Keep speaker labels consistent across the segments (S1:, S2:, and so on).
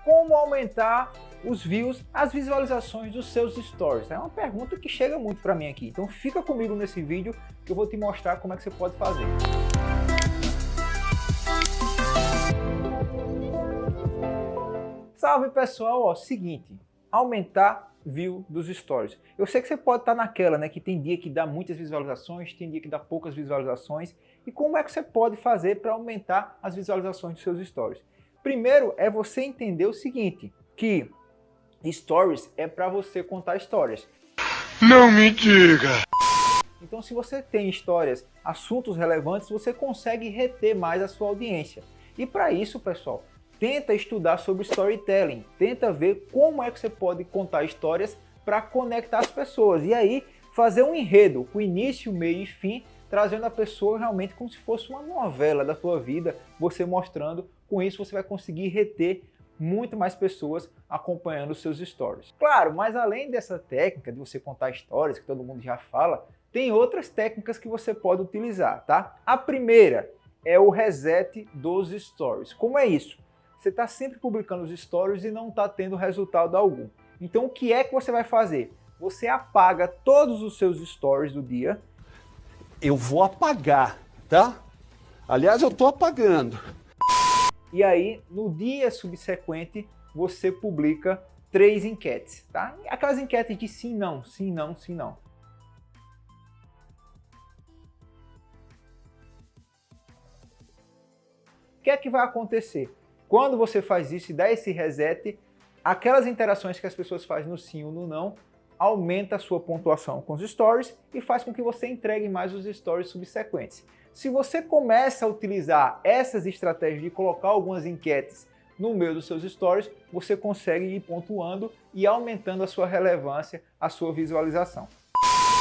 S1: Como aumentar os views, as visualizações dos seus stories? É uma pergunta que chega muito para mim aqui. Então fica comigo nesse vídeo que eu vou te mostrar como é que você pode fazer. Salve pessoal, ó, seguinte, aumentar view dos stories. Eu sei que você pode estar naquela, né, que tem dia que dá muitas visualizações, tem dia que dá poucas visualizações. E como é que você pode fazer para aumentar as visualizações dos seus stories? Primeiro é você entender o seguinte, que stories é para você contar histórias.
S2: Não me diga!
S1: Então se você tem histórias, assuntos relevantes, você consegue reter mais a sua audiência. E para isso, pessoal, tenta estudar sobre storytelling, tenta ver como é que você pode contar histórias para conectar as pessoas. E aí fazer um enredo com início, meio e fim, trazendo a pessoa realmente como se fosse uma novela da tua vida, você mostrando. Com isso você vai conseguir reter muito mais pessoas acompanhando os seus stories. Claro, mas além dessa técnica de você contar histórias, que todo mundo já fala, tem outras técnicas que você pode utilizar, tá? A primeira é o reset dos stories. Como é isso? Você está sempre publicando os stories e não está tendo resultado algum. Então o que é que você vai fazer? Você apaga todos os seus stories do dia.
S2: Eu vou apagar, tá? Aliás, eu tô apagando.
S1: E aí, no dia subsequente, você publica 3 enquetes, tá? Aquelas enquetes de sim, não, sim, não, sim, não. O que é que vai acontecer? Quando você faz isso e dá esse reset, aquelas interações que as pessoas fazem no sim ou no não, aumenta a sua pontuação com os stories e faz com que você entregue mais os stories subsequentes. Se você começa a utilizar essas estratégias de colocar algumas enquetes no meio dos seus stories, você consegue ir pontuando e aumentando a sua relevância, a sua visualização.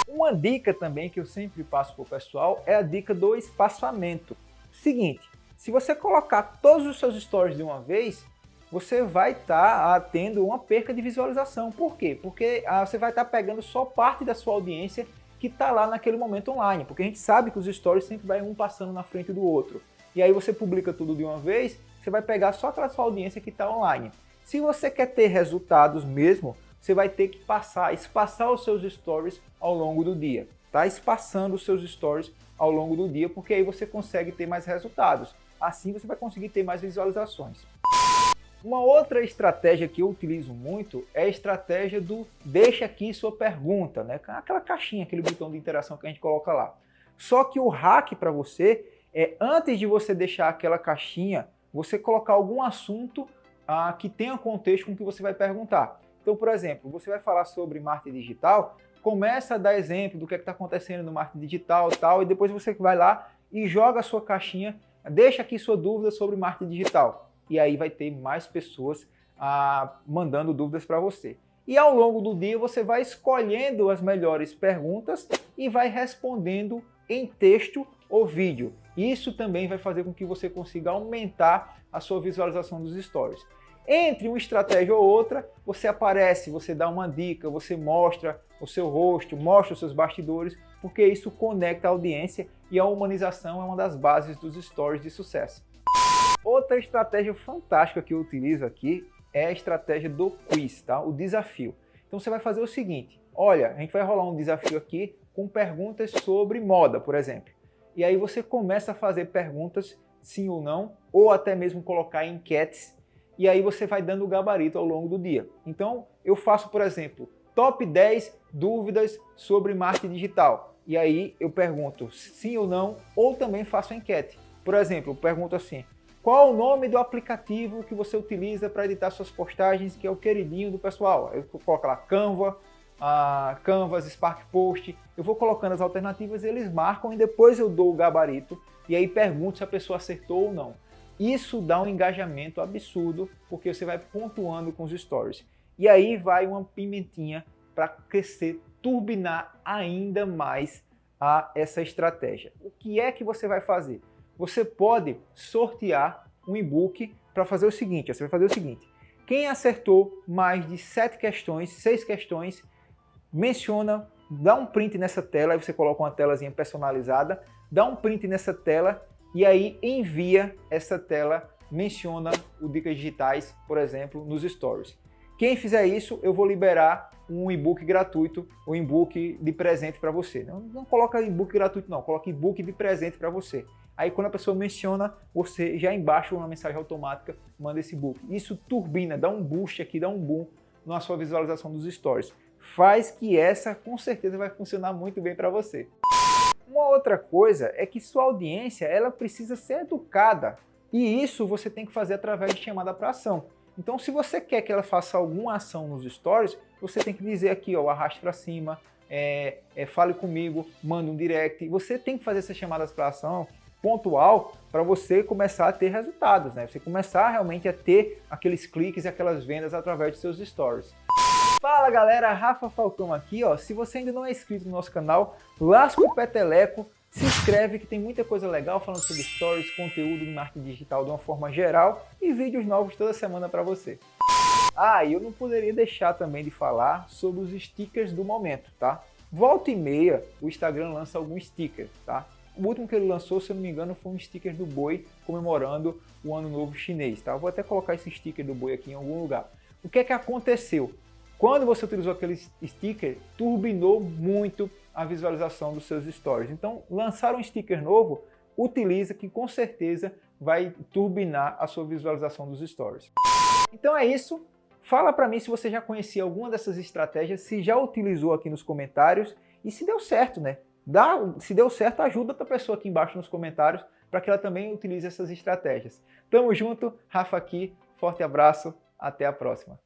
S1: Uma dica também que eu sempre passo para o pessoal é a dica do espaçamento. Seguinte, se você colocar todos os seus stories de uma vez, você vai estar tendo uma perca de visualização. Por quê? Porque você vai estar pegando só parte da sua audiência que está lá naquele momento online, porque a gente sabe que os stories sempre vai um passando na frente do outro. E aí você publica tudo de uma vez, você vai pegar só aquela sua audiência que está online. Se você quer ter resultados mesmo, você vai ter que espaçar os seus stories ao longo do dia. Tá? Espaçando os seus stories ao longo do dia, porque aí você consegue ter mais resultados. Assim você vai conseguir ter mais visualizações. Uma outra estratégia que eu utilizo muito é a estratégia do deixa aqui sua pergunta, né? Aquela caixinha, aquele botão de interação que a gente coloca lá. Só que o hack para você é, antes de você deixar aquela caixinha, você colocar algum assunto que tenha contexto com o que você vai perguntar. Então, por exemplo, você vai falar sobre marketing digital, começa a dar exemplo do que está acontecendo no marketing digital tal, e depois você vai lá e joga a sua caixinha, deixa aqui sua dúvida sobre marketing digital. E aí vai ter mais pessoas mandando dúvidas para você. E ao longo do dia você vai escolhendo as melhores perguntas e vai respondendo em texto ou vídeo. Isso também vai fazer com que você consiga aumentar a sua visualização dos stories. Entre uma estratégia ou outra, você aparece, você dá uma dica, você mostra o seu rosto, mostra os seus bastidores, porque isso conecta a audiência e a humanização é uma das bases dos stories de sucesso. Outra estratégia fantástica que eu utilizo aqui é a estratégia do quiz, tá? O desafio. Então você vai fazer o seguinte, olha, a gente vai rolar um desafio aqui com perguntas sobre moda, por exemplo. E aí você começa a fazer perguntas sim ou não, ou até mesmo colocar enquetes, e aí você vai dando o gabarito ao longo do dia. Então eu faço, por exemplo, top 10 dúvidas sobre marketing digital. E aí eu pergunto sim ou não, ou também faço enquete. Por exemplo, eu pergunto assim, qual o nome do aplicativo que você utiliza para editar suas postagens, que é o queridinho do pessoal? Eu coloco lá Canva, Canvas, Spark Post. Eu vou colocando as alternativas, eles marcam e depois eu dou o gabarito e aí pergunto se a pessoa acertou ou não. Isso dá um engajamento absurdo, porque você vai pontuando com os stories. E aí vai uma pimentinha para crescer, turbinar ainda mais essa estratégia. O que é que você vai fazer? Você pode sortear um e-book para fazer o seguinte, você vai fazer o seguinte, quem acertou mais de 7 questões, 6 questões, menciona, dá um print nessa tela, aí você coloca uma telazinha personalizada, dá um print nessa tela e aí envia essa tela menciona o Dicas Digitais, por exemplo, nos stories. Quem fizer isso, eu vou liberar um e-book gratuito, um e-book de presente para você. Não coloca e-book gratuito não, coloca e-book de presente para você. Aí quando a pessoa menciona, você já embaixo uma mensagem automática manda esse e-book. Isso turbina, dá um boost aqui, dá um boom na sua visualização dos stories. Faz que essa com certeza vai funcionar muito bem para você. Uma outra coisa é que sua audiência ela precisa ser educada. E isso você tem que fazer através de chamada para ação. Então, se você quer que ela faça alguma ação nos stories, você tem que dizer aqui, ó, arraste para cima, fale comigo, manda um direct. Você tem que fazer essas chamadas para ação pontual para você começar a ter resultados, né? Você começar realmente a ter aqueles cliques e aquelas vendas através de seus stories. Fala galera, Rafa Falcão aqui, ó. Se você ainda não é inscrito no nosso canal, lasca o peteleco, se inscreve que tem muita coisa legal falando sobre stories, conteúdo de marketing digital de uma forma geral e vídeos novos toda semana para você. E eu não poderia deixar também de falar sobre os stickers do momento, tá? Volta e meia, o Instagram lança alguns stickers, tá? O último que ele lançou, se eu não me engano, foi um sticker do boi comemorando o Ano Novo Chinês, tá? Eu vou até colocar esse sticker do boi aqui em algum lugar. O que é que aconteceu? Quando você utilizou aquele sticker, turbinou muito a visualização dos seus stories. Então, lançar um sticker novo, utiliza que com certeza vai turbinar a sua visualização dos stories. Então é isso. Fala para mim se você já conhecia alguma dessas estratégias, se já utilizou aqui nos comentários e se deu certo, né? Se deu certo, ajuda outra pessoa aqui embaixo nos comentários para que ela também utilize essas estratégias. Tamo junto, Rafa aqui, forte abraço, até a próxima.